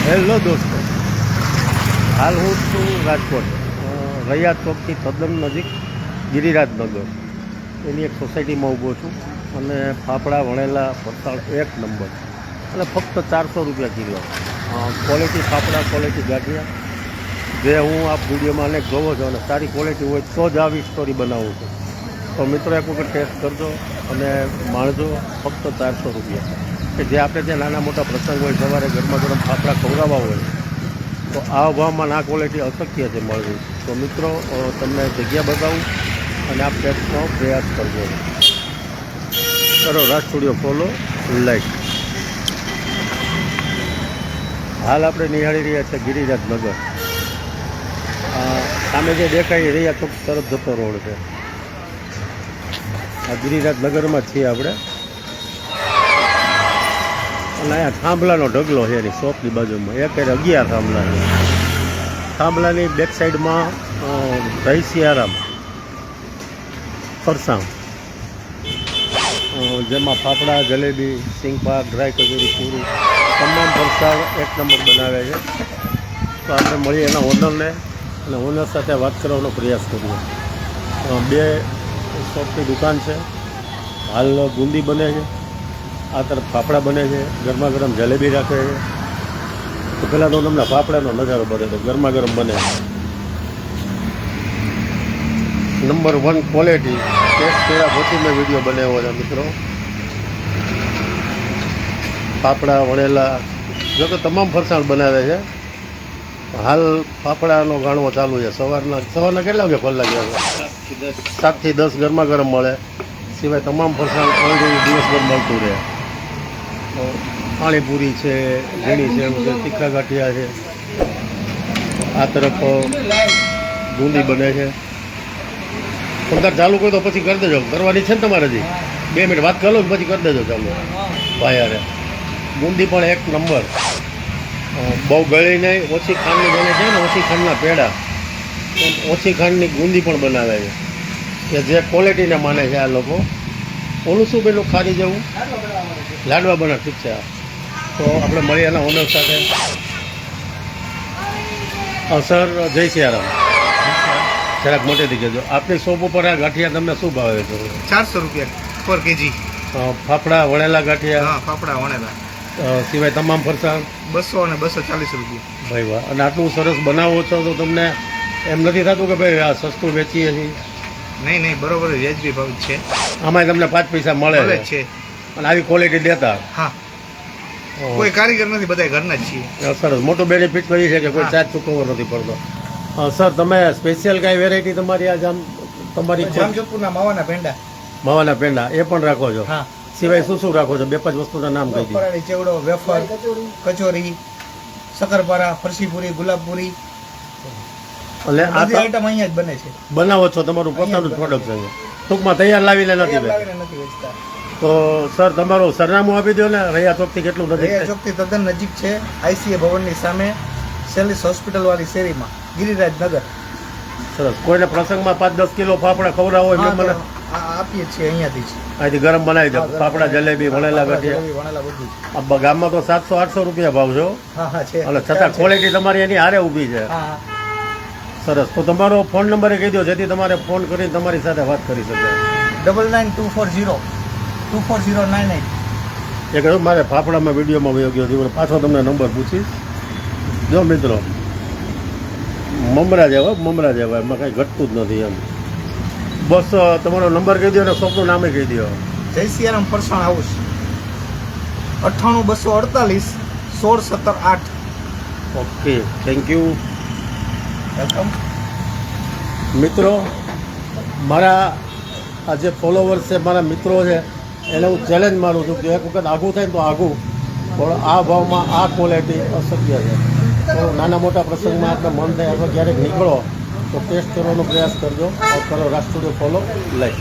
Hello દોસ્તો, હાલ હું છું રાજકોટ રૈયા ચોકથી તદ્દન નજીક ગિરિરાજનગર એની એક સોસાયટીમાં ઊભો છું અને ફાફડા વણેલા ફરસાણ એક નંબર અને ફક્ત 400 રૂપિયા કિલો. ક્વોલિટી ફાફડા, ક્વોલિટી ગાંઠિયા, જે હું આ વિડીયોમાં અનેક જોવો છો અને સારી ક્વોલિટી હોય તો જ આવી સ્ટોરી બનાવું છું. તો મિત્રો એક વખત ટેસ્ટ કરજો અને માણજો. ફક્ત 400 રૂપિયા કે જે આપણે ત્યાં નાના મોટા પ્રસંગ હોય, સવારે ગરમા ગરમ ફાફડા ખવડાવવા હોય તો આ ભાવમાં આ ક્વોલિટી અશક્ય છે મળવી. તો મિત્રો તમને જગ્યા બતાવું અને આપ ટેસ્ટનો પ્રયાસ કરજો. કરો રાજ સ્ટુડિયો ફોલો, લાઈક. હાલ આપણે નિહાળી રહ્યા છીએ ગિરિરાજનગર. સામે જે દેખાય રહ્યા તો તરફ જતો રોડ છે. આ ગિરિરાજનગરમાં જ છીએ આપણે અને અહીંયા થાંભલાનો ઢગલો છે એની શોપની બાજુમાં. એક 11 થાંભલા છે. થાંભલાની બેક સાઈડમાં જય સિયારામ ફરસાણ, જેમાં ફાફડા, જલેબી, સિંગપાક, ડ્રાય કચોરી, પૂરી તમામ ફરસાણ એક નંબર બનાવે છે. તો આપણે મળીએ એના ઓનરને અને ઓનર સાથે વાત કરવાનો પ્રયાસ કરીએ. 2 શોપની દુકાન છે. હાલ બુંદી બને છે, આ તરફ ફાફડા બને છે, ગરમા ગરમ જલેબી રાખે છે. તો પહેલાં તો તમને ફાફડાનો નજારો બને તો ગરમા ગરમ બને. Number 1 quality. ટેસ્ટ કર્યા પછી મેં વિડીયો બનાવ્યો છે મિત્રો. ફાફડા વણેલા જો કે તમામ ફરસાણ બનાવે છે. હાલ ફાફડાનો ગાણવો ચાલુ છે. સવારના કેટલા વાગે ખોલ લાગ્યા? 7 થી 10 ગરમા ગરમ મળે. સિવાય તમામ ફરસાણ ઓલરેડી દિવસભર મળતું રહે. પાણીપુરી છે, ઝીણી સેવ છે, તીખા ગાંઠિયા છે. આ તરફ બુંદી બને છે. પંદર ચાલુ કરો તો પછી કરી દેજો. કરવાની છે ને તમારે હજી 2 મિનિટ વાત કરો પછી કરી દેજો ચાલુ ભાઈ. યારે બુંદી પણ એક નંબર. બહુ ગળી નહીં, ઓછી ખાંડની બને છે ને ઓછી ખાંડના પેડા, ઓછી ખાંડની બુંદી પણ બનાવે છે કે જે ક્વોલિટીને માને છે આ લોકો. ઓલું શું પેલું ખારી જેવું લાડવા બને. ઠીક છે. તો આપણે મળીએ એના ઓનર સાથે. સર જય સિયારામ. જરાક મોટેથી કહેજો, આપણી શોપ ઉપર આ ગાંઠિયા તમને શું ભાવે છે? 400 રૂપિયા પર કેજી. ફાફડા વણેલા ગાંઠિયા? હા, ફાફડા વણેલા. સિવાય તમામ ફરસાણ 200 અને 240 રૂપિયા. ભાઈ વાહ. અને આટલું સરસ બનાવો છો તો તમને એમ નથી થતું કે ભાઈ આ સસ્તું વેચીએ છીએ? નહીં, બરોબર વ્યાજબી ભાવ છે. આમાં તમને 5 પૈસા મળે છે અને આવી ક્વોલિટી દેતા. હા, કોઈ કારીગર નથી, બધા ઘરના જ છીએ. સરસ. મોટું બેનિફિટ તો એ છે કે કોઈ ચાર્જ ચૂકવવો નથી પડતો. સર તમે સ્પેશિયલ કાંઈ વેરાયટી તમારી આ તમારી જામજોધપુરના માવાના પેંડા? માવાના પેંડા એ પણ રાખો છો? હા. સિવાય શું રાખો છો? 2-5 વસ્તુના નામ કહી દો. ફરાળી ચેવડો, વેફર, કચોરી, શક્કરપારા, ફરસીપુરી, ગુલાબપુરી. એટલે આ આઈટમ અહીંયા જ બને છે. બનાવો છો, તમારું પોતાનું પ્રોડક્શન છે ટૂંકમાં? તૈયાર લાવીને નથી વેચતા. તો સર તમારું સરનામું આપી દો ને. રૈયા ચોકથી કેટલું નજીક? રૈયા ચોકથી તદ્દન નજીક છે. ICA ભવનની સામે સેલિસ હોસ્પિટલ વાળી શેરીમાં, ગિરિરાજનગર. સરસ. કોઈને પ્રસંગમાં 5-10 કિલો ફાફડા ખવડાવો હોય મને આપીએ છીએ અહીંયાથી જ. અહીંથી ગરમ બનાવી દો. ફાફડા, જલેબી, વણેલા ગાંઠિયા આ ગામમાં તો 700-800 રૂપિયા ભાવ છો. હા છે. અને છતાં ક્વોલિટી તમારી એની હારે ઊભી છે. સરસ. તો તમારો ફોન નંબર કહી દો જેથી તમારે ફોન કરીને તમારી સાથે વાત કરી શકે. 9924024098. એ કહ્યું મારે ફાફડામાં વિડીયોમાં વયો ગયો હતી, પાછો તમને નંબર પૂછીશ. જો મિત્રો મમરા જેવા એમાં કાંઈ ઘટતું જ નથી એમ. બસ તમારો નંબર કહી દો અને શોપનું નામે કહી દો. જય સિયારામ ફરસાણ house, 98 248 16 17 8. Okay, thank you. Welcome. મિત્રો મારા આ જે ફોલોવર્સ છે, મારા મિત્રો છે, એને હું ચેલેન્જ મારું છું કે એક વખત આઘું થાય ને તો આઘું, પણ આ ભાવમાં આ ક્વોલિટી અશક્ય છે. તો નાના મોટા પ્રસંગમાં આપણે મન થાય અથવા ક્યારેક નીકળો તો ટેસ્ટ કરવાનો પ્રયાસ કરજો. કરો રાજ સ્ટુડિયો ફોલો, લાઈક.